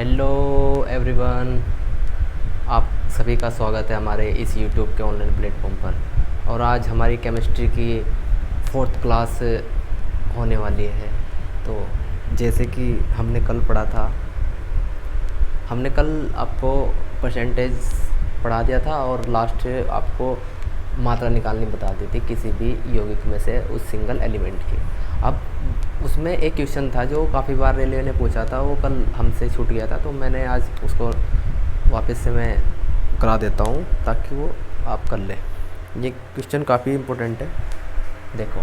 Hello everyone, आप सभी का स्वागत है हमारे इस यूट्यूब के ऑनलाइन प्लेटफॉर्म पर। और आज हमारी केमिस्ट्री की फोर्थ क्लास होने वाली है। तो जैसे कि हमने कल पढ़ा था, हमने कल आपको परसेंटेज पढ़ा दिया था और लास्ट आपको मात्रा निकालनी बता दी थी किसी भी यौगिक में से उस सिंगल एलिमेंट की। अब उसमें एक क्वेश्चन था जो काफ़ी बार रेलवे ने पूछा था, वो कल हमसे छूट गया था, तो मैंने आज उसको वापस से मैं करा देता हूँ ताकि वो आप कर लें। ये क्वेश्चन काफ़ी इम्पोर्टेंट है। देखो,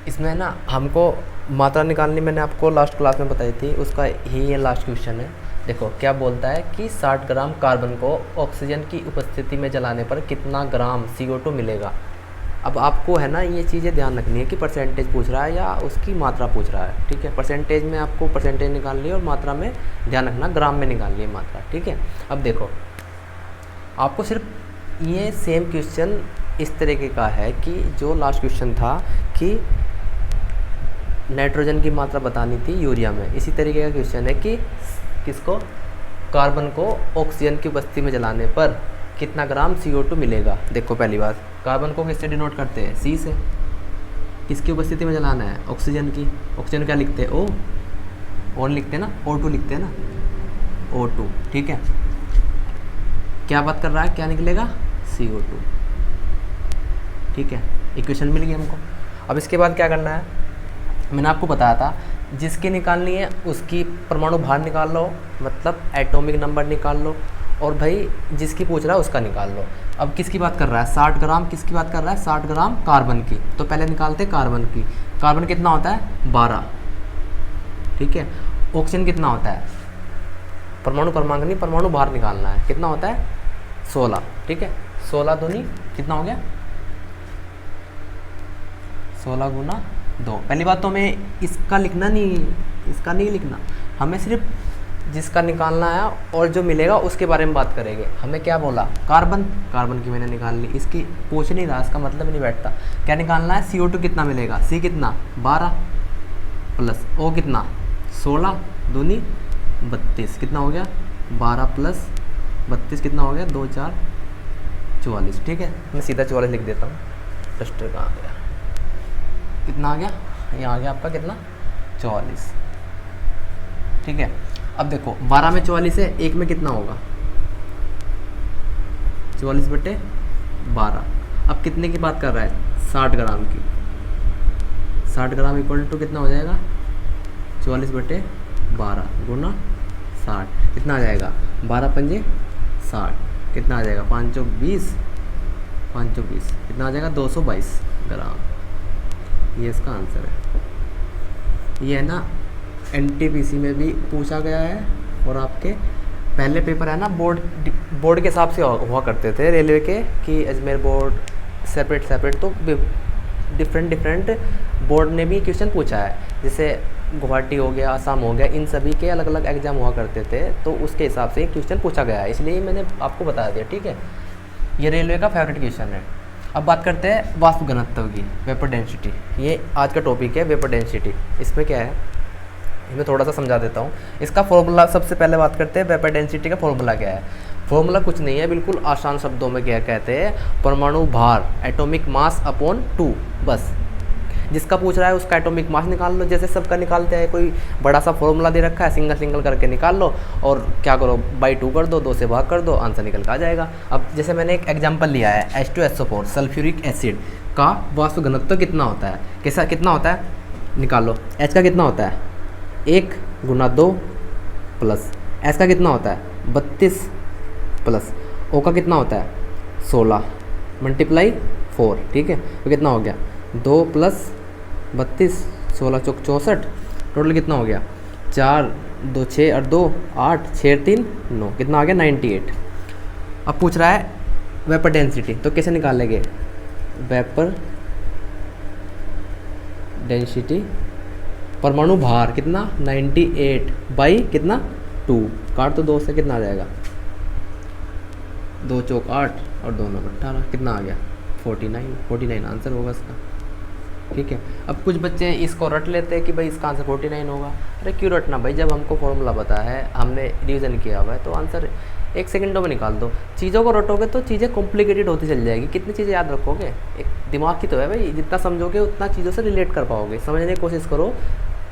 इसमें ना हमको मात्रा निकालनी मैंने आपको लास्ट क्लास में बताई थी, उसका ही ये लास्ट क्वेश्चन है। देखो क्या बोलता है कि 60 ग्राम कार्बन को ऑक्सीजन की उपस्थिति में जलाने पर कितना ग्राम CO2 मिलेगा। अब आपको है ना ये चीज़ें ध्यान रखनी है कि परसेंटेज पूछ रहा है या उसकी मात्रा पूछ रहा है। ठीक है, परसेंटेज में आपको परसेंटेज निकालनी है और मात्रा में ध्यान रखना ग्राम में निकालनी है मात्रा। ठीक है, अब देखो आपको सिर्फ ये सेम क्वेश्चन इस तरीके का है कि जो लास्ट क्वेश्चन था कि नाइट्रोजन की मात्रा बतानी थी यूरिया में, इसी तरीके का क्वेश्चन है कि किसको, कार्बन को ऑक्सीजन की उपस्थिति में जलाने पर कितना ग्राम CO2 मिलेगा। देखो पहली बात, कार्बन को किससे डिनोट करते हैं, C से। किसकी उपस्थिति में जलाना है, ऑक्सीजन की। ऑक्सीजन क्या लिखते हैं, O लिखते हैं ना, O2 लिखते हैं ना, O2। ठीक है, क्या बात कर रहा है, क्या निकलेगा, CO2। ठीक है, इक्वेशन मिल गई हमको। अब इसके बाद क्या करना है, मैंने आपको बताया था जिसकी निकालनी है उसकी परमाणु भार निकाल लो, मतलब एटॉमिक नंबर निकाल लो, और भाई जिसकी पूछ रहा है उसका निकाल लो। अब किसकी बात कर रहा है, 60 ग्राम किसकी बात कर रहा है, 60 ग्राम कार्बन की। तो पहले निकालते कार्बन की। कार्बन कितना होता है, 12। ठीक है, ऑक्सीजन कितना होता है, परमाणु क्रमांक नहीं, परमाणु भार निकालना है, कितना होता है, 16। ठीक है, 16 दूनी कितना हो गया, 16 गुना 2। पहली बात तो हमें इसका लिखना नहीं, इसका नहीं लिखना, हमें सिर्फ जिसका निकालना है और जो मिलेगा उसके बारे में बात करेंगे। हमें क्या बोला, कार्बन, कार्बन की मैंने निकाल ली, इसकी पूछ नहीं रहा, इसका मतलब नहीं बैठता। क्या निकालना है, CO2 कितना मिलेगा, C कितना 12 प्लस O कितना 16 दूनी 32, कितना हो गया 12 प्लस 32 कितना हो गया, 2 4 44। ठीक है, मैं सीधा 44 लिख देता हूँ। डस्टर कहाँ गया, कितना आ गया, यहाँ आ गया आपका कितना 44। ठीक है, अब देखो 12 में 44 है, एक में कितना होगा 44/12। अब कितने की बात कर रहा है, 60 ग्राम की। 60 ग्राम इक्वल टू कितना हो जाएगा, 44/12 गुना 60, कितना आ जाएगा 12 पंजे 60, कितना आ जाएगा 5 चौक 20, 5 चौक 20, कितना आ जाएगा 222 ग्राम। ये इसका आंसर है। ये है ना NTPC में भी पूछा गया है, और आपके पहले पेपर है ना बोर्ड के हिसाब से हुआ करते थे रेलवे के, कि अजमेर बोर्ड सेपरेट, तो डिफरेंट बोर्ड ने भी क्वेश्चन पूछा है। जैसे गुवाहाटी हो गया, आसाम हो गया, इन सभी के अलग अलग एग्जाम हुआ करते थे, तो उसके हिसाब से क्वेश्चन पूछा गया है, इसलिए मैंने आपको बता दिया। ठीक है, ये रेलवे का फेवरेट क्वेश्चन है। अब बात करते हैं वाष्प घनत्व की, वेपर डेंसिटी। ये आज का टॉपिक है, वेपर डेंसिटी। इसमें क्या है, मैं थोड़ा सा समझा देता हूँ। इसका फॉर्मूला सबसे पहले बात करते हैं, वेपर डेंसिटी का फॉर्मूला क्या है। फॉर्मूला कुछ नहीं है, बिल्कुल आसान शब्दों में क्या कहते हैं, परमाणु भार, एटॉमिक मास अपॉन 2। बस जिसका पूछ रहा है उसका एटॉमिक मास निकाल लो, जैसे सबका निकालते हैं। कोई बड़ा सा फॉर्मूला दे रखा है, सिंगल करके निकाल लो, और क्या करो, बाई 2 कर दो, 2 से भाग कर दो, आंसर निकल कर आ जाएगा। अब जैसे मैंने एक एग्जांपल लिया है, H2SO4 सल्फ्यूरिक एसिड का वाष्प घनत्व कितना होता है, कैसा कितना होता है, निकालो। H का कितना होता है, 1 गुना 2 प्लस S का कितना होता है 32 प्लस O का कितना होता है 16 मल्टीप्लाई 4। ठीक है, तो कितना हो गया 2 प्लस 32, 16 चौक 64, टोटल कितना हो गया 4 2 6 और 2 8 6 3 9, कितना आ गया 98। अब पूछ रहा है वेपर डेंसिटी, तो कैसे निकालेंगे, वेपर डेंसिटी परमाणु भार कितना 98 बाई कितना 2, काट तो 2 से, कितना आ जाएगा 2 चौक 8 और 2 9 18, कितना आ गया 49 आंसर होगा इसका। ठीक है। अब कुछ बच्चे इसको रट लेते हैं कि भाई इसका आंसर 49 होगा। अरे क्यों रटना भाई, जब हमको फॉर्मूला पता है, हमने रिवीजन किया हुआ है, तो आंसर 1 सेकंडों में निकाल दो। चीज़ों को रटोगे तो चीज़ें कॉम्प्लिकेटेड होती चल जाएगी। कितनी चीज़ें याद रखोगे, एक दिमाग की तो है भाई, जितना समझोगे उतना चीज़ों से रिलेट कर पाओगे। समझने की कोशिश करो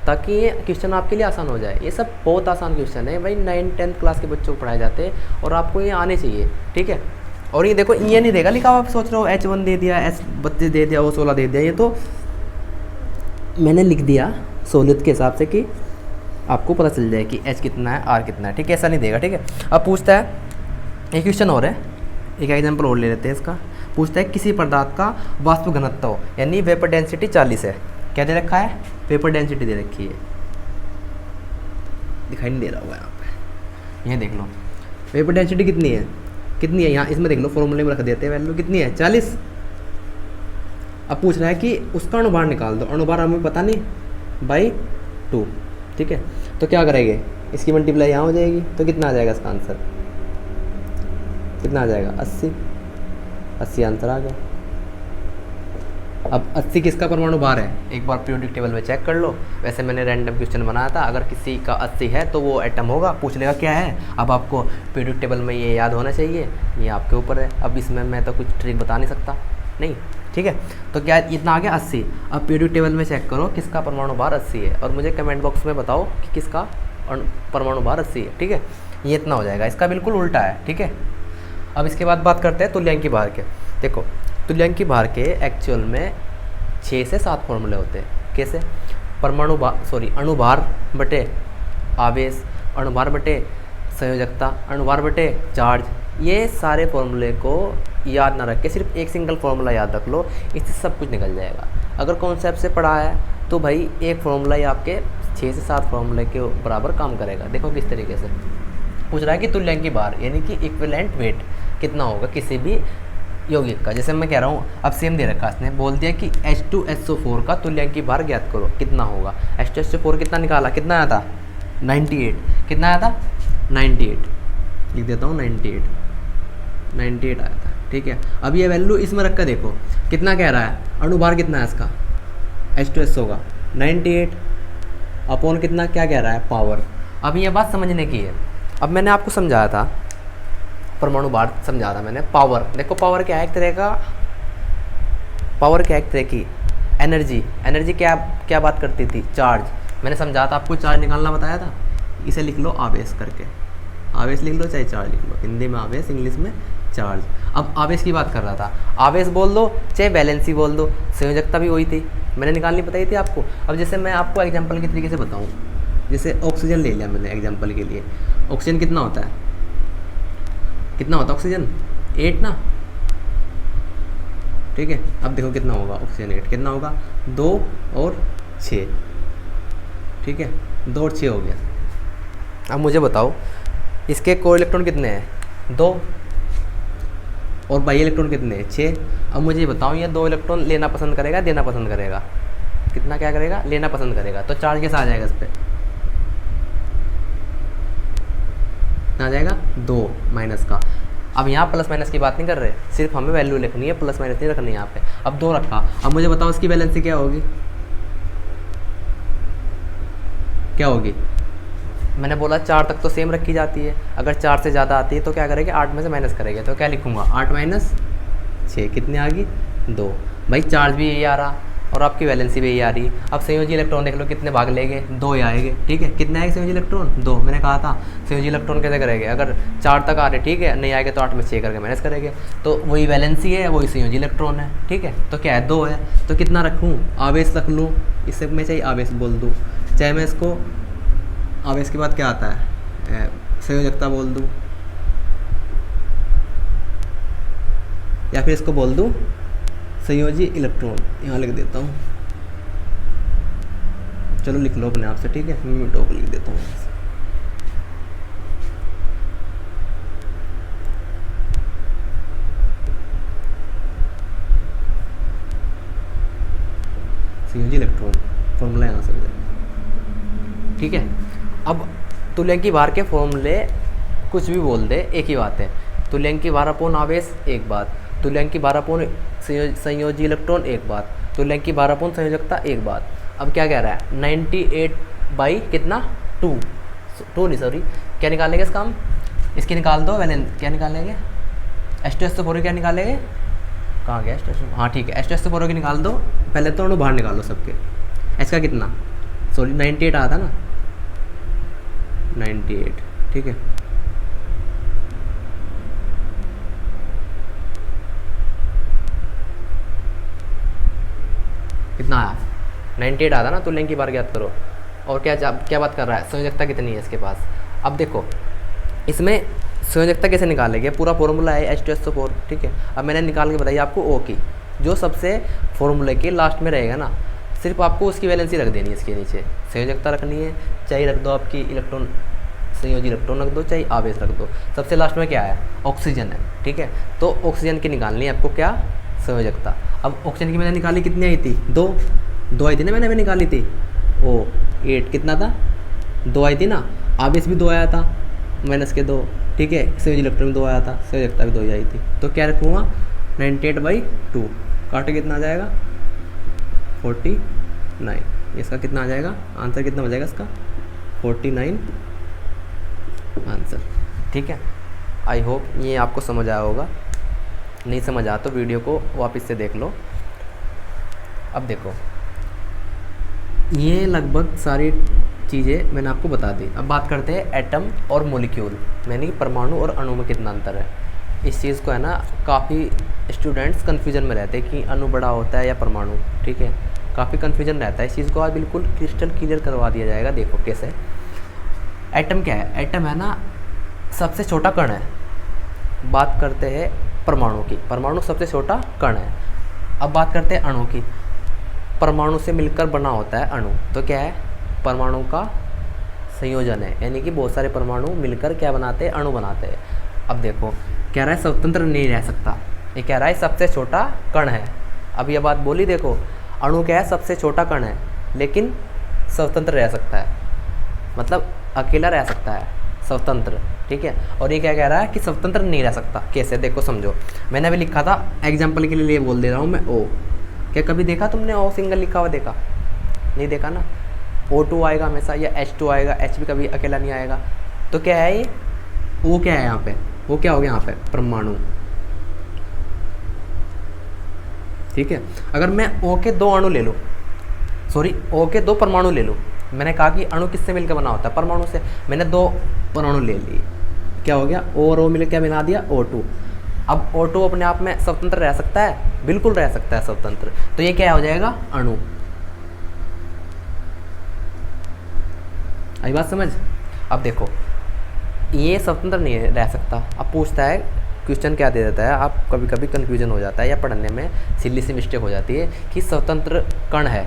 ताकि ये क्वेश्चन आपके लिए आसान हो जाए। ये सब बहुत आसान क्वेश्चन है भाई, 9th-10th क्लास के बच्चों को पढ़ाए जाते हैं और आपको ये आने चाहिए। ठीक है। और ये देखो, ये नहीं देगा लिखा हुआ, आप सोच रहे हो H1 दे दिया, S32 दे दिया, वो 16 दे दिया, ये तो मैंने लिख दिया सहूलियत के हिसाब से कि आपको पता चल जाए कि H कितना है, R कितना है। ठीक है, ऐसा नहीं देगा। ठीक है। अब पूछता है एक क्वेश्चन और है, एक एग्जाम्पल और ले लेते हैं इसका। पूछता है किसी पदार्थ का वाष्प घनत्व यानी वेपर डेंसिटी 40 है। क्या दे रखा है, वेपर डेंसिटी दे रखी है, दिखाई नहीं दे रहा होगा यहाँ पे, ये देख लो वेपर डेंसिटी कितनी है, कितनी है यहाँ इसमें देख लो, फॉर्मूले में रख देते हैं वैल्यू कितनी है 40। अब पूछ रहा है कि उसका अणुभार निकाल दो। अणुभार हमें पता नहीं, बाई 2। ठीक है, तो क्या करेंगे, इसकी मल्टीप्लाई यहाँ हो जाएगी, तो कितना आ जाएगा इसका आंसर, कितना आ जाएगा 80 आंसर आ गया। अब 80 किसका परमाणु भार है, एक बार पीरियोडिक टेबल में चेक कर लो। वैसे मैंने रैंडम क्वेश्चन बनाया था, अगर किसी का 80 है तो वो एटम होगा, पूछ लेगा क्या है। अब आपको पीरियोडिक टेबल में ये याद होना चाहिए, ये आपके ऊपर है। अब इसमें मैं तो कुछ ट्रिक बता नहीं सकता, नहीं। ठीक है, तो क्या इतना आ गया 80। अब पीरियोडिक टेबल में चेक करो किसका परमाणु भार 80 है, और मुझे कमेंट बॉक्स में बताओ कि किसका परमाणु भार 80 है। ठीक है, ये इतना हो जाएगा, इसका बिल्कुल उल्टा है। ठीक है, अब इसके बाद बात करते हैं तुल्यांकी भार के। देखो, तुल्यांकी भार के एक्चुअल में 6 से 7 फॉर्मूले होते हैं। कैसे, अणुभार बटे आवेश, अणुभार बटे संयोजकता, अणुभार बटे चार्ज। ये सारे फॉर्मूले को याद ना रख के सिर्फ एक सिंगल फॉर्मूला याद रख लो, इससे सब कुछ निकल जाएगा। अगर कॉन्सेप्ट से पढ़ा है तो भाई एक फॉर्मूला ही आपके 6 से 7 फॉर्मूले के बराबर काम करेगा। देखो किस तरीके से पूछ रहा है कि तुल्यांकी भार यानी कि इक्विवेलेंट वेट कितना होगा किसी भी यौगिक का। जैसे मैं कह रहा हूँ, अब सेम दे रखा, इसने बोल दिया कि H2SO4 का तुल्यांकी भार ज्ञात करो, कितना होगा। H2SO4 कितना निकाला, कितना आया था 98। कितना आया था 98, लिख देता हूँ 98 आया था। ठीक है, अब ये वैल्यू इसमें रख कर देखो कितना कह रहा है, अणुभार कितना है इसका H2SO का 98 अपॉन कितना, क्या कह रहा है पावर। अब ये बात समझने की है। अब मैंने आपको समझाया था परमाणु भार, समझा था मैंने। पावर देखो, पावर क्या है, एक तरह का पावर क्या है, एक तरह की एनर्जी। एनर्जी क्या क्या बात करती थी, चार्ज। मैंने समझा था आपको, चार्ज निकालना बताया था। इसे लिख लो आवेश करके, आवेश लिख लो चाहे चार्ज लिख लो, हिंदी में आवेश, इंग्लिश में चार्ज। अब आवेश की बात कर रहा था, आवेश बोल दो चाहे वैलेंसी बोल दो, संयोजकता भी वही थी, मैंने निकालनी बताई थी आपको। अब जैसे मैं आपको एग्जाम्पल के तरीके से बताऊँ, जैसे ऑक्सीजन ले लिया मैंने एग्जाम्पल के लिए। ऑक्सीजन कितना होता है, कितना होता है ऑक्सीजन 8 ना। ठीक है, अब देखो कितना होगा ऑक्सीजन 8, कितना होगा 2 और 6। ठीक है, 2 और 6 हो गया। अब मुझे बताओ इसके को इलेक्ट्रॉन कितने हैं 2, और बाई इलेक्ट्रॉन कितने हैं 6। अब मुझे बताओ ये 2 इलेक्ट्रॉन लेना पसंद करेगा, देना पसंद करेगा, कितना क्या करेगा, लेना पसंद करेगा। तो चार्ज कैसा आ जाएगा इस पर, कितना आ जाएगा 2 माइनस का। अब यहाँ प्लस माइनस की बात नहीं कर रहे, सिर्फ हमें वैल्यू लिखनी है, प्लस माइनस नहीं रखनी है यहाँ पे। अब 2 रखा, अब मुझे बताओ इसकी वैलेंसी क्या होगी, क्या होगी। मैंने बोला 4 तक तो सेम रखी जाती है, अगर 4 से ज़्यादा आती है तो क्या करेंगे, 8 में से माइनस करेंगे। तो क्या लिखूंगा 8 माइनस 6, कितने आ गई 2। भाई चार्ज भी यही आ रहा और आपकी वैलेंसी भी यही आ रही। अब संयोजी इलेक्ट्रॉन देख लो कितने भाग लेंगे, 2 ही आएंगे। ठीक है, कितने आएंगे संयोजी इलेक्ट्रॉन 2। मैंने कहा था संयोजी इलेक्ट्रॉन कैसे करेंगे, अगर 4 तक आ रहे ठीक है, नहीं आएंगे तो 8 में 6 करके माइनस करेंगे, तो वही वैलेंसी है, वही संयोजी इलेक्ट्रॉन है। ठीक है, तो क्या है 2 है, तो कितना रखूँ, आवेश रख लूँ, इससे मैं चाहे आवेश बोल दूँ, चाहे मैं इसको आवेश के बाद क्या आता है संयोजकता बोल दूँ, या फिर इसको बोल दूँ संयोजी इलेक्ट्रॉन, यहाँ लिख देता हूँ। चलो लिख लो अपने आप से, ठीक है, मैं टॉप लिख देता हूँ। संयोजी इलेक्ट्रॉन फॉर्मूला यहाँ से हो जाएगा। ठीक है, अब तुल्यांकी भार के फॉर्मूले कुछ भी बोल दे, एक ही बात है। तुल्यांकी भार अपोन आवेश एक बात, तुल्यांकी भार अपोन संयोजी इलेक्ट्रॉन एक बात, तुल्यक की 12 पूर्ण संयोजकता एक बात। अब क्या कह रहा है 98 बाई कितना 2 नहीं सॉरी, क्या निकालेंगे इसका हम, इसकी निकाल दो वैलेंस, क्या निकालेंगे H2SO4 क्या निकालेंगे, कहाँ गया H2SO, हाँ ठीक है H2SO4 की निकाल दो, पहले तो अणु बाहर निकालो सबके। H का कितना सॉरी 98 आया था ना 98, ठीक है कितना आया 98 आया था ना, तुल्यक की बार ज्ञात करो। और क्या बात कर रहा है संयोजकता कितनी है इसके पास। अब देखो इसमें संयोजकता कैसे निकालेंगे, पूरा फॉर्मूला है H2SO4, ठीक है। अब मैंने निकाल के बताई आपको O की, जो सबसे फॉर्मूले के लास्ट में रहेगा ना, सिर्फ आपको उसकी वैलेंसी रख देनी है इसके नीचे, संयोजकता रखनी है, चाहे रख दो आपकी इलेक्ट्रॉन, संयोजी इलेक्ट्रॉन रख दो, चाहे आवेश रख दो। सबसे लास्ट में क्या है ऑक्सीजन है, ठीक है। तो ऑक्सीजन की निकालनी है आपको क्या संयोजकता। अब ऑक्सीजन की मैंने निकाली कितनी आई थी, दो आई थी ना, मैंने अभी निकाली थी O8 कितना था 2 आई थी ना, आवेश भी 2 आया था -2, ठीक है। संयोजी इलेक्ट्रॉन 2 आया था, संयोजकता भी 2 ही आई थी। तो क्या रखूँगा 98/2 काटे कितना आ जाएगा 49, इसका कितना आ जाएगा आंसर, कितना हो जाएगा इसका 49 आंसर, ठीक है। आई होप ये आपको समझ आया होगा, नहीं समझ आया तो वीडियो को वापस से देख लो। अब देखो ये लगभग सारी चीज़ें मैंने आपको बता दी। अब बात करते हैं एटम और मॉलिक्यूल, यानी कि परमाणु और अणु में कितना अंतर है। इस चीज़ को है ना काफ़ी स्टूडेंट्स कन्फ्यूजन में रहते हैं कि अणु बड़ा होता है या परमाणु, ठीक है, काफ़ी कन्फ्यूजन रहता है। इस चीज़ को आज बिल्कुल क्रिस्टल क्लियर करवा दिया जाएगा। देखो कैसे, एटम क्या है, एटम है ना सबसे छोटा कण है। बात करते हैं परमाणु की, परमाणु सबसे छोटा कण है। अब बात करते हैं अणु की, परमाणु से मिलकर बना होता है अणु। तो क्या है परमाणु का संयोजन है, यानी कि बहुत सारे परमाणु मिलकर क्या बनाते हैं अणु बनाते हैं। अब देखो कह रहा है स्वतंत्र नहीं रह सकता, ये कह रहा है सबसे छोटा कण है। अब ये बात बोली, देखो अणु क्या है सबसे छोटा कण है लेकिन स्वतंत्र रह सकता है, मतलब अकेला रह सकता है स्वतंत्र, ठीक है। और ये क्या कह रहा है कि स्वतंत्र नहीं रह सकता। कैसे देखो समझो, मैंने अभी लिखा था एग्जाम्पल के लिए बोल दे रहा हूँ मैं O, क्या कभी देखा तुमने O सिंगल लिखा हुआ, देखा नहीं देखा ना, O2 आएगा हमेशा या H2 आएगा, H भी कभी अकेला नहीं आएगा। तो क्या है ये O क्या है यहाँ पे, वो क्या हो गया यहाँ पे परमाणु, ठीक है। अगर मैं O के 2 अणु ले लूँ, सॉरी O के 2 परमाणु ले लूँ, मैंने कहा कि अणु किससे मिलकर बना होता है परमाणु से, मैंने 2 परमाणु ले लिए, क्या हो गया O और O मिलकर क्या मिला दिया O2। अब O2 अपने आप में स्वतंत्र रह सकता है, बिल्कुल रह सकता है स्वतंत्र। तो ये क्या हो जाएगा अणु। आई बात समझ। अब देखो ये स्वतंत्र नहीं रह सकता। अब पूछता है क्वेश्चन क्या दे देता है, आप कभी कभी कन्फ्यूजन हो जाता है या पढ़ने में सिली सी मिस्टेक हो जाती है कि स्वतंत्र कण है,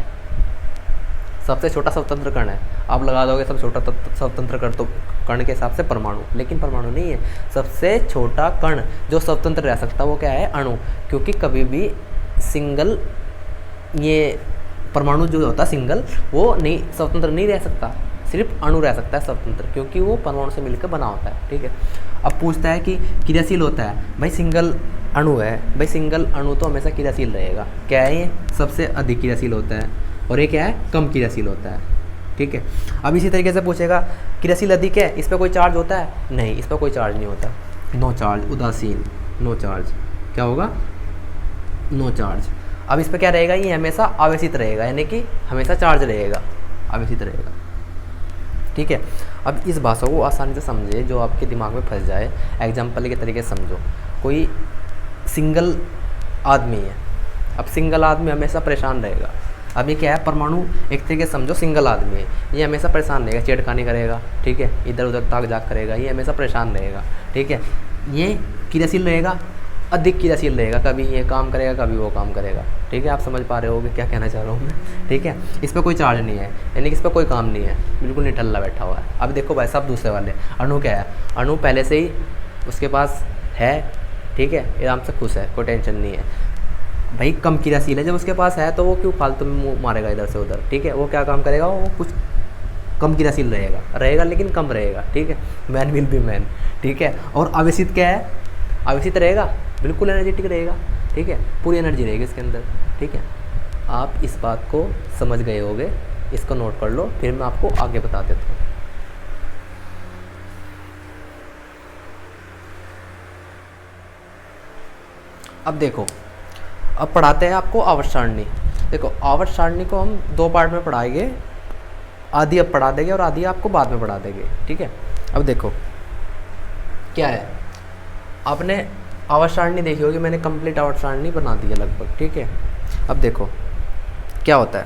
सबसे छोटा स्वतंत्र कण है। आप लगा दोगे सब छोटा स्वतंत्र कण, तो कण के हिसाब से परमाणु, लेकिन परमाणु नहीं है। सबसे छोटा कण जो स्वतंत्र रह सकता है वो क्या है अणु, क्योंकि कभी भी सिंगल ये परमाणु जो होता है सिंगल वो नहीं स्वतंत्र नहीं रह सकता, सिर्फ अणु रह सकता है स्वतंत्र, क्योंकि वो परमाणु से मिलकर बना होता है, ठीक है। अब पूछता है कि क्रियाशील होता है, भाई सिंगल अणु है, भाई सिंगल अणु तो हमेशा क्रियाशील रहेगा। क्या है ये सबसे अधिक क्रियाशील होता है, और ये क्या है कम क्रियाशील होता है, ठीक है। अब इसी तरीके से पूछेगा क्रियाशील अधिक है, इस पर कोई चार्ज होता है, नहीं इस पर कोई चार्ज नहीं होता, नो चार्ज, उदासीन, नो चार्ज, क्या होगा नो चार्ज। अब इस पर क्या रहेगा, ये हमेशा आवेशित रहेगा, यानी कि हमेशा चार्ज रहेगा, आवेशित रहेगा, ठीक है। अब इस भाषा को आसानी से समझे, जो आपके दिमाग में फंस जाए, एग्जाम्पल के तरीके से समझो। कोई सिंगल आदमी है, अब सिंगल आदमी हमेशा परेशान रहेगा। अब ये क्या है परमाणु, एक तरीके से समझो सिंगल आदमी है, ये हमेशा परेशान रहेगा, छेड़खानी करेगा, ठीक है, इधर उधर ताक झाक करेगा, ये हमेशा परेशान रहेगा, ठीक है। ये क्रियाशील रहेगा, अधिक क्रियाशील रहेगा, कभी ये काम करेगा कभी वो काम करेगा, ठीक है। आप समझ पा रहे होगे क्या कहना चाह रहा हूँ मैं, ठीक है। इस पर कोई चार्ज नहीं है, यानी कि इस पर कोई काम नहीं है, बिल्कुल निठल्ला बैठा हुआ है। अब देखो भाई साहब दूसरे वाले अणु क्या है, अणु पहले से ही उसके पास है, ठीक है, आराम से खुश है, कोई टेंशन नहीं है। भाई कम क्रियाशील है, जब उसके पास है तो वो क्यों फालतू में मुँह मारेगा इधर से उधर, ठीक है। वो क्या काम करेगा, वो कुछ कम क्रियाशील रहेगा लेकिन कम रहेगा, ठीक है। मैन विल बी मैन, ठीक है। और आवेशित क्या है, आवेशित रहेगा, बिल्कुल एनर्जेटिक रहेगा, ठीक है, पूरी एनर्जी रहेगी इसके अंदर, ठीक है। आप इस बात को समझ गए होगे, इसको नोट कर लो, फिर मैं आपको आगे बता देता हूँ। अब देखो, अब पढ़ाते हैं आपको आवर्त सारणी। देखो आवर्त सारणी को हम दो पार्ट में पढ़ाएंगे, आधी अब पढ़ा देंगे और आधी आपको बाद में पढ़ा देंगे, ठीक है। अब देखो क्या है, आपने आवर्त सारणी देखी होगी, मैंने कंप्लीट आवर्त सारणी बना दी है लगभग, ठीक है। अब देखो क्या होता है,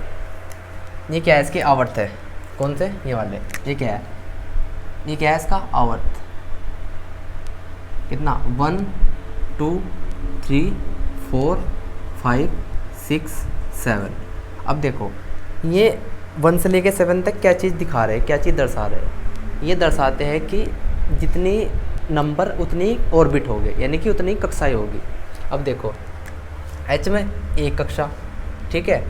ये क्या है, इसके आवर्त है, कौन से, ये वाले, ये क्या है, ये क्या है इसका आवर्त, कितना 1 2 3 4 5 6 7। अब देखो ये 1 से लेके 7 तक क्या चीज़ दिखा रहे हैं, क्या चीज़ दर्शा रहे हैं, ये दर्शाते हैं कि जितनी नंबर उतनी ऑर्बिट होगी, यानी कि उतनी कक्षाएं होगी। अब देखो एच में एक कक्षा, ठीक है,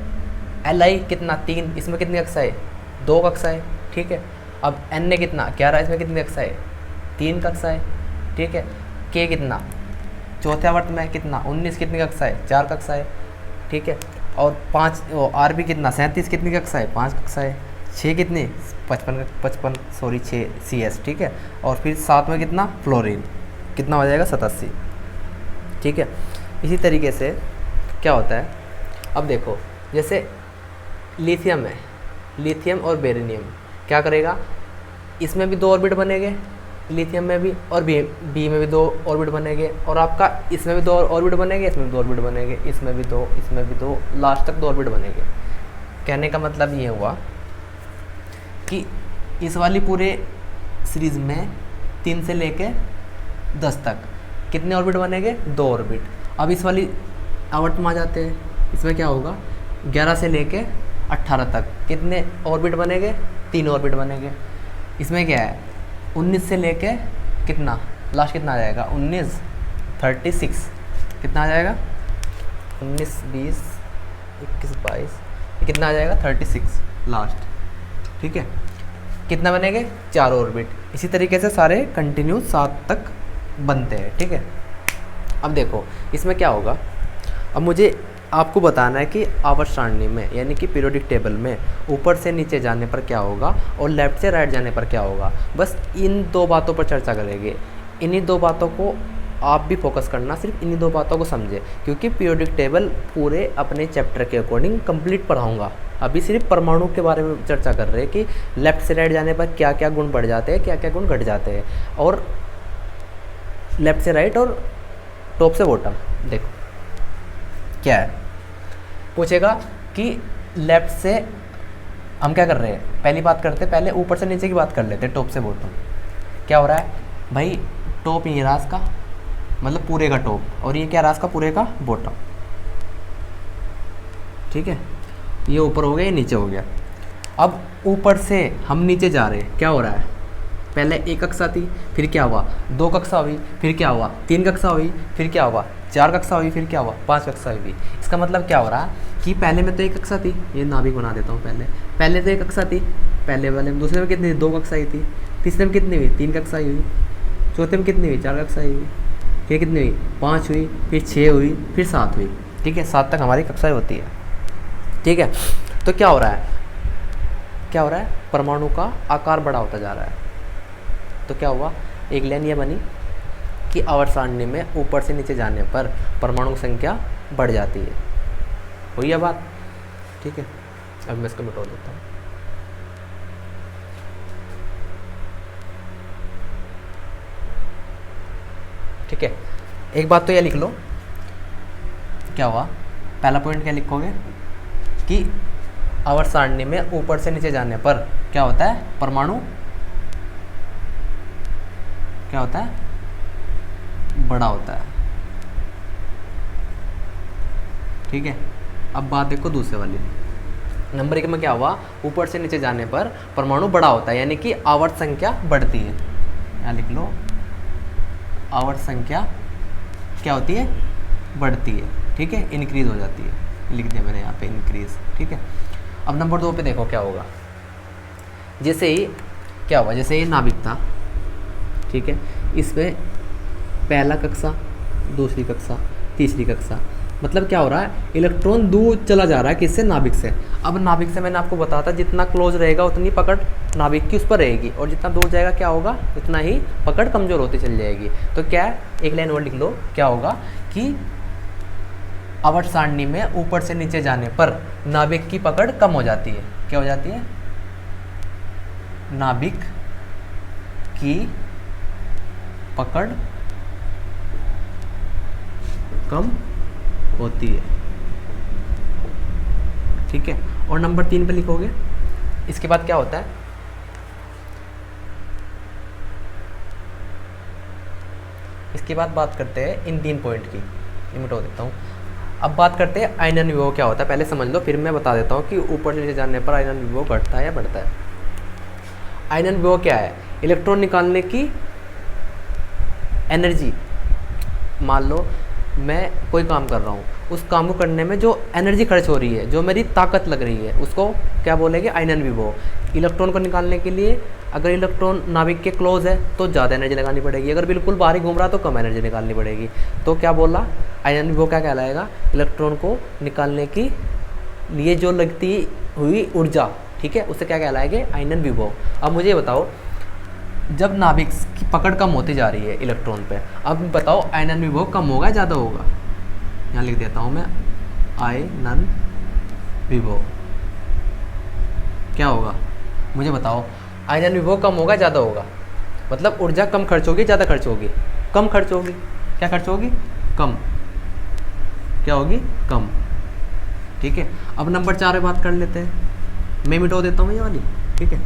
एल आई कितना 3, इसमें कितनी कक्षाएं, 2 कक्षाएं, ठीक है। अब एन ने कितना 11, इसमें कितनी कक्षाएं, 3 कक्षाएं, ठीक है। के कितना, चौथे आवर्त में कितना 19, कितनी कक्षाएं, 4 कक्षाएं, ठीक है। और 5 आर भी कितना 37, कितनी कक्षाएं, 5 कक्षाएं। 6 कितनी 55 सॉरी 6 सी एस, ठीक है। और फिर 7 में कितना फ्लोरीन, कितना हो जाएगा 87, ठीक है। इसी तरीके से क्या होता है, अब देखो जैसे लिथियम है, लिथियम और बेरिलियम क्या करेगा, इसमें भी 2 ऑर्बिट बनेंगे, लिथियम में भी, और बी में भी 2 ऑर्बिट बनेंगे, और आपका इसमें भी 2 ऑर्बिट बनेंगे, इसमें भी 2 ऑर्बिट बनेंगे, इसमें भी 2, इसमें भी 2, लास्ट तक 2 ऑर्बिट बनेंगे। कहने का मतलब ये हुआ कि इस वाली पूरे सीरीज़ में 3 से लेके 10 तक कितने ऑर्बिट बनेंगे, 2 ऑर्बिट। अब इस वाली आवर्त में आ जाते हैं, इसमें क्या होगा 11 से लेके 18 तक कितने ऑर्बिट बनेंगे, 3 ऑर्बिट बनेंगे। इसमें क्या है 19 से लेके कितना लास्ट कितना आ जाएगा 19 36, कितना आ जाएगा 19 20 21 22, कितना आ जाएगा 36 लास्ट, ठीक है। कितना बनेंगे 4 ऑर्बिट। इसी तरीके से सारे कंटिन्यू 7 तक बनते हैं, ठीक है। अब देखो इसमें क्या होगा, अब मुझे आपको बताना है कि आवर्त सारणी में यानी कि पीरियोडिक टेबल में ऊपर से नीचे जाने पर क्या होगा और लेफ्ट से राइट जाने पर क्या होगा। बस इन 2 बातों पर चर्चा करेंगे, इन्हीं 2 बातों को आप भी फोकस करना, सिर्फ इन्हीं 2 बातों को समझे, क्योंकि पीरियोडिक टेबल पूरे अपने चैप्टर के अकॉर्डिंग कंप्लीट पढ़ाऊँगा। अभी सिर्फ परमाणु के बारे में चर्चा कर रहे हैं कि लेफ्ट से राइट जाने पर क्या क्या गुण बढ़ जाते हैं, क्या क्या गुण घट जाते हैं, और लेफ्ट से राइट और टॉप से बॉटम। देखो क्या है, पूछेगा कि लेफ्ट से हम क्या कर रहे हैं, पहली बात करते हैं, पहले ऊपर से नीचे की बात कर लेते हैं, टॉप से बॉटम। क्या हो रहा है भाई, टॉप ये रास का मतलब पूरे का टॉप, और ये क्या रास का पूरे का बॉटम, ठीक है। ये ऊपर हो गया, ये नीचे हो गया। अब ऊपर से हम नीचे जा रहे हैं, क्या हो रहा है, पहले 1 कक्षा थी, फिर क्या हुआ 2 कक्षा हुई, फिर क्या हुआ 3 कक्षा हुई, फिर क्या हुआ 4 कक्षा हुई, फिर क्या हुआ 5 कक्षा हुई। इसका मतलब क्या हो रहा है कि पहले में तो 1 कक्षा थी, ये नाभिक बना देता हूँ, पहले तो 1 कक्षा थी, पहले वाले में, दूसरे में कितनी थी 2 कक्षा ही थी, तीसरे में कितनी हुई 3 कक्षा हुई, चौथे में कितनी हुई 4 कक्षा हुई, फिर कितनी हुई 5 हुई, फिर 6 हुई, फिर 7 हुई, ठीक है। 7 तक हमारी कक्षाएँ होती है, ठीक है। तो क्या हो रहा है, क्या हो रहा है, परमाणु का आकार बड़ा होता जा रहा है। तो क्या हुआ, एक लाइन ये बनी कि आवर्त सारणी में ऊपर से नीचे जाने पर परमाणु की संख्या बढ़ जाती है। हुई है बात, ठीक है। अब मैं इसको मिटा देता हूँ। ठीक है, एक बात तो यह लिख लो, क्या हुआ, पहला पॉइंट क्या लिखोगे कि आवर्त सारणी में ऊपर से नीचे जाने पर क्या होता है, परमाणु क्या होता है, बड़ा होता है, ठीक है। अब बात देखो दूसरे वाली, नंबर 1 में क्या हुआ, ऊपर से नीचे जाने पर परमाणु बड़ा होता है, यानी कि आवर्त संख्या बढ़ती है। यहाँ लिख लो, आवर्त संख्या क्या होती है, बढ़ती है, ठीक है, इंक्रीज हो जाती है, लिख दिया मैंने यहाँ पे इंक्रीज, ठीक है। अब नंबर 2 पे देखो क्या होगा, जैसे ही क्या हुआ, जैसे ये नाभिक था, ठीक है, इसमें पहला कक्षा, दूसरी कक्षा, तीसरी कक्षा, मतलब क्या हो रहा है, इलेक्ट्रॉन दूर चला जा रहा है किससे, नाभिक से। अब नाभिक से मैंने आपको बताया था जितना क्लोज रहेगा उतनी पकड़ नाभिक की उस पर रहेगी, और जितना दूर जाएगा क्या होगा, उतना ही पकड़ कमज़ोर होती चली जाएगी। तो क्या है, एक लाइन और लिख लो, क्या होगा कि आवर्त सारणी में ऊपर से नीचे जाने पर नाभिक की पकड़ कम हो जाती है। क्या हो जाती है, नाभिक की पकड़ कम होती है। ठीक है, और नंबर 3 पे लिखोगे। इसके बाद क्या होता है, इसके बाद बात करते हैं इन 3 पॉइंट की, ये मिटा देता हूँ। अब बात करते हैं आयनन विभव क्या होता है, पहले समझ लो फिर मैं बता देता हूँ कि ऊपर से नीचे जाने पर आयनन विभव घटता है या बढ़ता है। आयनन विभव क्या है, इलेक्ट्रॉन निकालने की एनर्जी। मान लो मैं कोई काम कर रहा हूँ, उस काम को करने में जो एनर्जी खर्च हो रही है, जो मेरी ताकत लग रही है, उसको क्या बोलेंगे, आयनन विभव। इलेक्ट्रॉन को निकालने के लिए अगर इलेक्ट्रॉन नाभिक के क्लोज है तो ज़्यादा एनर्जी लगानी पड़ेगी, अगर बिल्कुल बाहर ही घूम रहा तो कम एनर्जी निकालनी पड़ेगी। तो क्या बोला, आयनन विभव क्या कहलाएगा, इलेक्ट्रॉन को निकालने की लिए जो लगती हुई ऊर्जा, ठीक है, उससे क्या कहलाएगा, आयनन विभव। अब मुझे बताओ, जब नाभिक की पकड़ कम होती जा रही है इलेक्ट्रॉन पे, अब बताओ आयनन विभव कम होगा ज़्यादा होगा, यहाँ लिख देता हूँ मैं, आयनन विभव क्या होगा, मुझे बताओ। आयनन विभव कम होगा ज़्यादा होगा, मतलब ऊर्जा कम खर्च होगी ज़्यादा खर्च होगी, कम खर्च होगी। क्या खर्च होगी, कम। क्या होगी, कम। ठीक है, अब नंबर 4 पे बात कर लेते हैं, मैं मिटा देता हूँ ये वाली, ठीक है।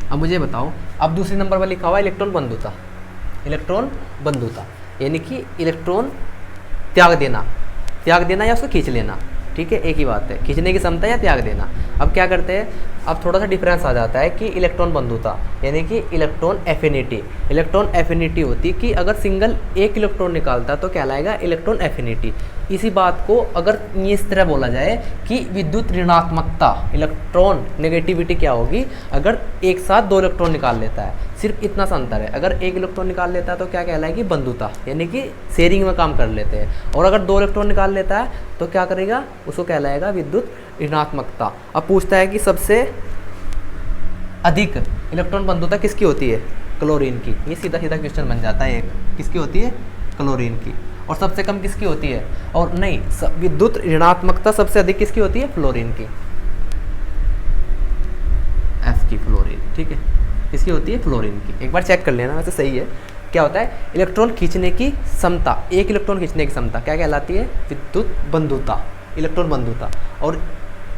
अब मुझे बताओ, अब दूसरे नंबर पर लिखा हुआ है इलेक्ट्रॉन बंधुता। इलेक्ट्रॉन बंधुता यानी कि इलेक्ट्रॉन त्याग देना या उसको खींच लेना, ठीक है, एक ही बात है, खींचने की क्षमता या त्याग देना। अब क्या करते हैं, अब थोड़ा सा डिफरेंस आ जाता है कि इलेक्ट्रॉन बंधुता यानी कि इलेक्ट्रॉन एफिनिटी। इलेक्ट्रॉन एफिनिटी होती कि अगर सिंगल एक इलेक्ट्रॉन निकालता तो कहलाएगा इलेक्ट्रॉन एफिनिटी। इसी बात को अगर इस तरह बोला जाए कि विद्युत ऋणात्मकता, इलेक्ट्रॉन नेगेटिविटी क्या होगी, अगर एक साथ 2 इलेक्ट्रॉन निकाल लेता है, सिर्फ इतना सा अंतर है। अगर एक इलेक्ट्रॉन निकाल लेता है तो क्या कहलाएगी, बंधुता, यानी कि शेयरिंग में काम कर लेते हैं। और अगर 2 इलेक्ट्रॉन निकाल लेता है तो क्या करेगा, उसको कहलाएगा विद्युत ऋणात्मकता। अब पूछता है कि सबसे अधिक इलेक्ट्रॉन बंधुता किसकी होती है, क्लोरीन की। ये सीधा सीधा क्वेश्चन बन जाता है, एक किसकी होती है, क्लोरीन की। और सबसे कम किसकी होती है, और नहीं, विद्युत ऋणात्मकता सबसे अधिक किसकी होती है, फ्लोरीन की, एफ की, फ्लोरीन। ठीक है, किसकी होती है, फ्लोरीन की। एक बार चेक कर लेना, वैसे सही है। क्या होता है, इलेक्ट्रॉन खींचने की क्षमता, एक इलेक्ट्रॉन खींचने की क्षमता क्या कहलाती है, विद्युत बंधुता, इलेक्ट्रॉन बंधुता। और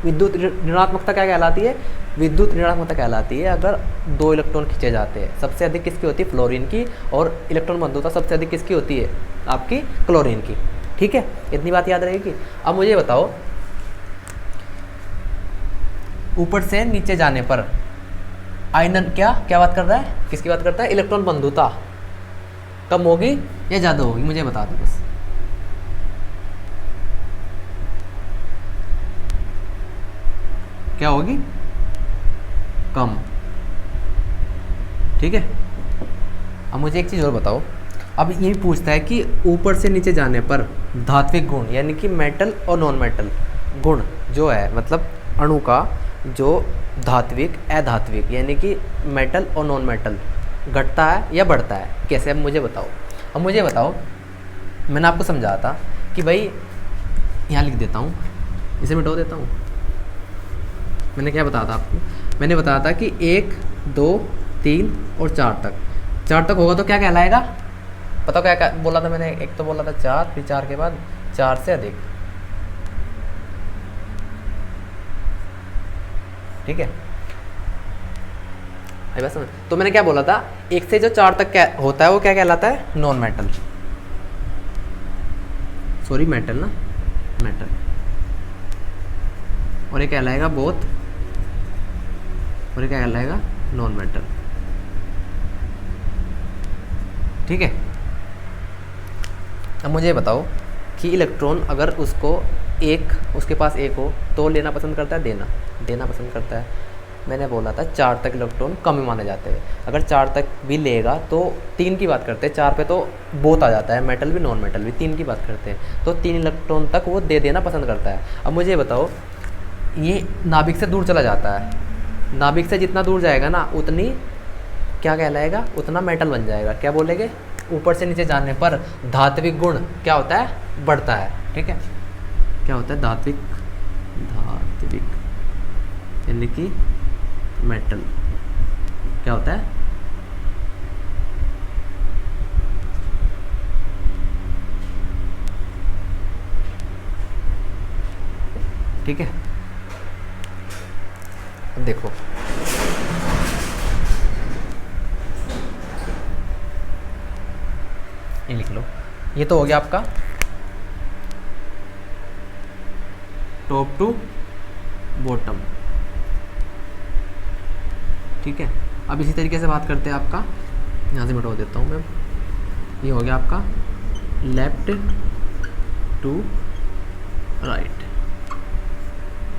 विद्युत ऋणात्मकता क्या कहलाती है, विद्युत ऋणात्मकता कहलाती है अगर 2 इलेक्ट्रॉन खींचे जाते हैं। सबसे अधिक किसकी होती है, फ्लोरीन की, और इलेक्ट्रॉन बंधुता सबसे अधिक किसकी होती है, आपकी क्लोरीन की। ठीक है, इतनी बात याद रहेगी। अब मुझे बताओ, ऊपर से नीचे जाने पर आयनन क्या बात कर रहा है, किसकी बात करता है, इलेक्ट्रॉन बंधुता कम होगी या ज़्यादा होगी, मुझे बता दो बस। क्या होगी, कम। ठीक है, अब मुझे एक चीज़ और बताओ। अब ये भी पूछता है कि ऊपर से नीचे जाने पर धात्विक गुण यानी कि मेटल और नॉन मेटल गुण जो है, मतलब अणु का जो धात्विक अधात्विक यानी कि मेटल और नॉन मेटल घटता है या बढ़ता है, कैसे, अब मुझे बताओ। अब मुझे बताओ, मैंने आपको समझाया था कि भाई, यहाँ लिख देता हूँ, इसे मिटा देता हूँ। मैंने क्या बताया था आपको, मैंने बताया था कि 1 2 3 और 4 तक होगा तो क्या कहलाएगा, पता क्या बोला था मैंने, एक तो बोला था 4, फिर 4 के बाद 4 से अधिक। ठीक है, अभी बस। तो मैंने क्या बोला था, 1 से जो 4 तक क्या होता है वो क्या कहलाता है, नॉन मेटल, सॉरी मेटल ना, मेटल। और ये कहलाएगा बोथ, और ये क्या कहलाएगा, नॉन मेटल। ठीक है, अब मुझे बताओ कि इलेक्ट्रॉन अगर उसके पास एक हो तो लेना पसंद करता है, देना पसंद करता है। मैंने बोला था 4 तक इलेक्ट्रॉन कम ही माने जाते हैं। अगर 4 तक भी लेगा तो 3 की बात करते हैं, 4 पे तो बोथ आ जाता है, मेटल भी नॉन मेटल भी। 3 की बात करते हैं तो 3 इलेक्ट्रॉन तक वो दे देना पसंद करता है। अब मुझे बताओ, ये नाभिक से दूर चला जाता है, नाभिक से जितना दूर जाएगा ना उतनी क्या कहलाएगा, उतना मेटल बन जाएगा। क्या बोलेंगे, ऊपर से नीचे जाने पर धात्विक गुण क्या होता है, बढ़ता है। ठीक है, क्या होता है, धात्विक यानी कि मेटल क्या होता है, ठीक है। अब देखो ये लिख लो, ये तो हो गया आपका टॉप टू बॉटम। ठीक है, अब इसी तरीके से बात करते हैं आपका, यहाँ से मिटा देता हूँ मैं, ये हो गया आपका लेफ्ट टू राइट।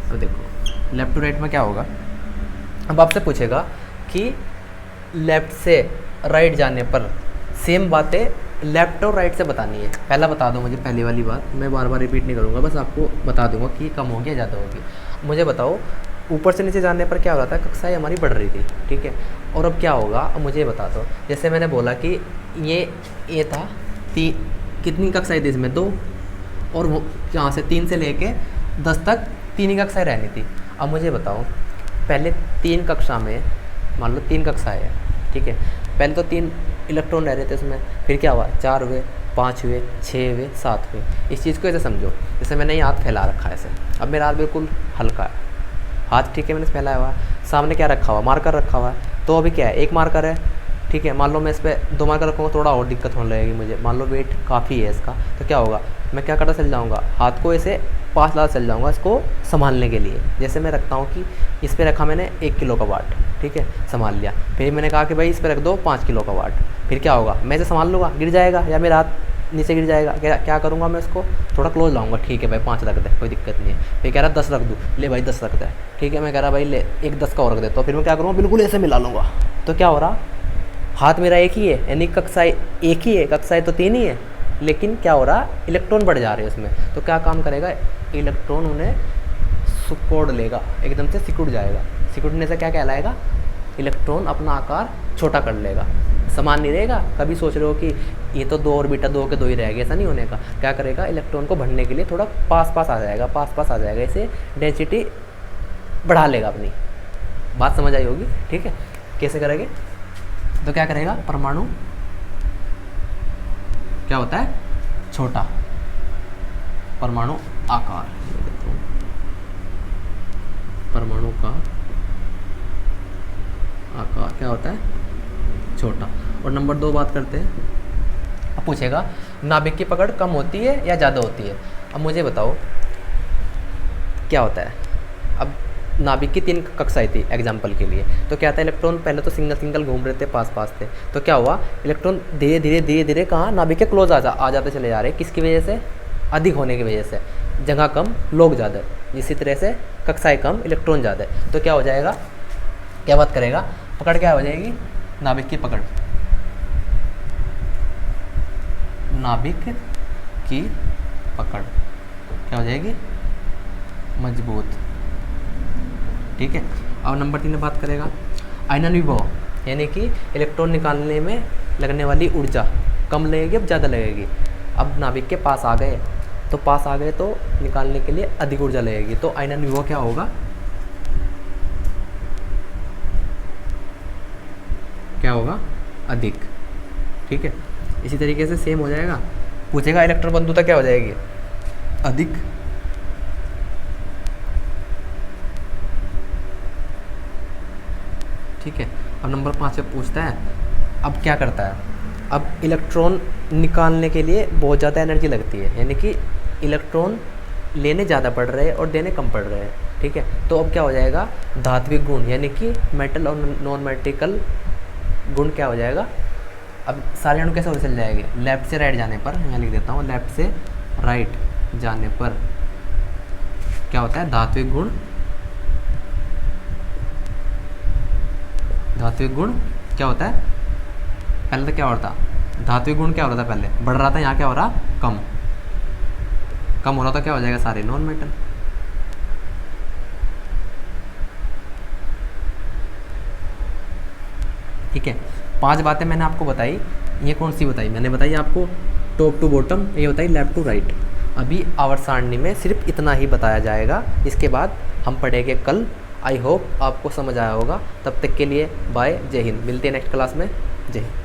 अब देखो लेफ्ट टू राइट में क्या होगा, अब आपसे पूछेगा कि लेफ्ट से राइट जाने पर सेम बातें लेफ्ट और राइट से बतानी है। पहला बता दो मुझे, पहली वाली बात मैं बार बार रिपीट नहीं करूँगा, बस आपको बता दूंगा कि कम होगी या ज़्यादा होगी। मुझे बताओ ऊपर से नीचे जाने पर क्या हो रहा था, कक्षाएँ हमारी बढ़ रही थी। ठीक है, और अब क्या होगा, अब मुझे बता दो, जैसे मैंने बोला कि ये था कितनी कक्षाएँ थी इसमें, 2, और वो यहाँ से 3 से लेके 10 तक 3 ही कक्षाएँ रहनी थी। अब मुझे बताओ, पहले 3 कक्षा में मान लो 3 कक्षाएँ हैं, ठीक है, पहले तो 3 इलेक्ट्रॉन रह रहे थे उसमें, फिर क्या हुआ, 4 हुए, 5 हुए, 6 हुए, 7 हुए। इस चीज़ को ऐसे समझो, जैसे मैंने ये हाथ फैला रखा है ऐसे, अब मेरा हाथ बिल्कुल हल्का है, हाथ ठीक है मैंने फैलाया हुआ है, सामने क्या रखा हुआ, मार्कर रखा हुआ है, तो अभी क्या है, एक मार्कर है। ठीक है, मान लो मैं इस पर 2 मार्कर रखूँगा, थोड़ा और दिक्कत होने लगेगी मुझे, मान लो वेट काफ़ी है इसका, तो क्या होगा, मैं क्या करता चल जाऊँगा, हाथ को ऐसे पास ला चल जाऊँगा इसको संभालने के लिए। जैसे मैं रखता हूँ कि इस पर रखा मैंने 1 किलो का वाट, ठीक है, संभाल लिया, फिर मैंने कहा कि भाई इस पर रख दो 5 किलो का वाट, फिर क्या होगा, मैं इसे संभाल लूँगा, गिर जाएगा या मेरा हाथ नीचे गिर जाएगा, क्या करूँगा मैं उसको थोड़ा क्लोज लाऊंगा, ठीक है भाई 5 रख दे, कोई दिक्कत नहीं है। फिर कह रहा 10 रख दूँ, ले भाई 10 रख दे, ठीक है, मैं कह रहा भाई ले एक 10 का और रख दे, तो फिर मैं क्या करूँगा, बिल्कुल ऐसे मिला लूँगा। तो क्या हो रहा, हाथ मेरा एक ही है, यानी कक्षाएँ एक ही है, कक्षाएँ तो 3 ही है, लेकिन क्या हो रहा, इलेक्ट्रॉन बढ़ जा रहे हैं उसमें। तो क्या काम करेगा, इलेक्ट्रॉन उन्हें सिकुड़ लेगा, एकदम से सिकुड़ जाएगा। सिकुड़ने से क्या कहलाएगा, इलेक्ट्रॉन अपना आकार छोटा कर लेगा, समान नहीं रहेगा। कभी सोच रहे हो कि ये तो 2 और बीटा 2 के 2 ही रहेगा, ऐसा नहीं होने का। क्या करेगा, इलेक्ट्रॉन को बढ़ने के लिए थोड़ा पास आ जाएगा, पास आ जाएगा, इसे डेंसिटी बढ़ा लेगा अपनी। बात समझ आई होगी, ठीक है। कैसे करेंगे, तो क्या करेगा, परमाणु क्या होता है, छोटा, परमाणु आकार, परमाणु का आकार क्या होता है, छोटा। और नंबर 2 बात करते हैं, अब पूछेगा नाभिक की पकड़ कम होती है या ज़्यादा होती है। अब मुझे बताओ क्या होता है, अब नाभिक की 3 कक्षाएं थी एग्जाम्पल के लिए, तो क्या था, इलेक्ट्रॉन पहले तो सिंगल घूम रहे थे, पास थे, तो क्या हुआ, इलेक्ट्रॉन धीरे धीरे कहाँ, नाभिक के क्लोज आ जाते चले जा रहे हैं। किसकी वजह से, अधिक होने की वजह से, जगह कम लोग ज़्यादा, इसी तरह से कक्षाएं कम इलेक्ट्रॉन ज़्यादा। तो क्या हो जाएगा, क्या बात करेगा, पकड़ क्या हो जाएगी, नाभिक की पकड़, नाभिक की पकड़ क्या हो जाएगी, मजबूत। ठीक है, अब नंबर 3 में बात करेगा आयनन विभव, यानी कि इलेक्ट्रॉन निकालने में लगने वाली ऊर्जा कम लगेगी अब ज़्यादा लगेगी। अब नाभिक के पास आ गए तो निकालने के लिए अधिक ऊर्जा लगेगी, तो आयनन विभव क्या होगा, क्या होगा, अधिक। ठीक है, इसी तरीके से सेम हो जाएगा, पूछेगा इलेक्ट्रॉन बंधुता क्या हो जाएगी, अधिक। ठीक है, अब नंबर 5 पे पूछता है, अब क्या करता है, अब इलेक्ट्रॉन निकालने के लिए बहुत ज़्यादा एनर्जी लगती है, यानी कि इलेक्ट्रॉन लेने ज़्यादा पड़ रहे हैं और देने कम पड़ रहे हैं। ठीक है, तो अब क्या हो जाएगा, धात्विक गुण यानी कि मेटल और नॉन मेटेरिकल गुण क्या हो जाएगा। अब सारे अणु कैसे चल जाएंगे, लेफ्ट से राइट जाने पर, यहाँ लिख देता हूँ, लेफ्ट से राइट जाने पर क्या होता है, धात्विक गुण धात्विक गुण क्या होता है, पहले तो क्या हो रहा था, धात्विक गुण क्या हो रहा था, पहले बढ़ रहा था, यहाँ क्या हो रहा, कम कम हो रहा, तो क्या हो जाएगा, सारे नॉन मेटल। ठीक है, 5 बातें मैंने आपको बताई, ये कौन सी बताई, मैंने बताई आपको टॉप टू बॉटम, ये बताई लेफ्ट टू राइट। अभी आवर्त सारणी में सिर्फ इतना ही बताया जाएगा, इसके बाद हम पढ़ेंगे कल। आई होप आपको समझ आया होगा। तब तक के लिए बाय, जय हिंद। मिलते हैं नेक्स्ट क्लास में। जय हिंद।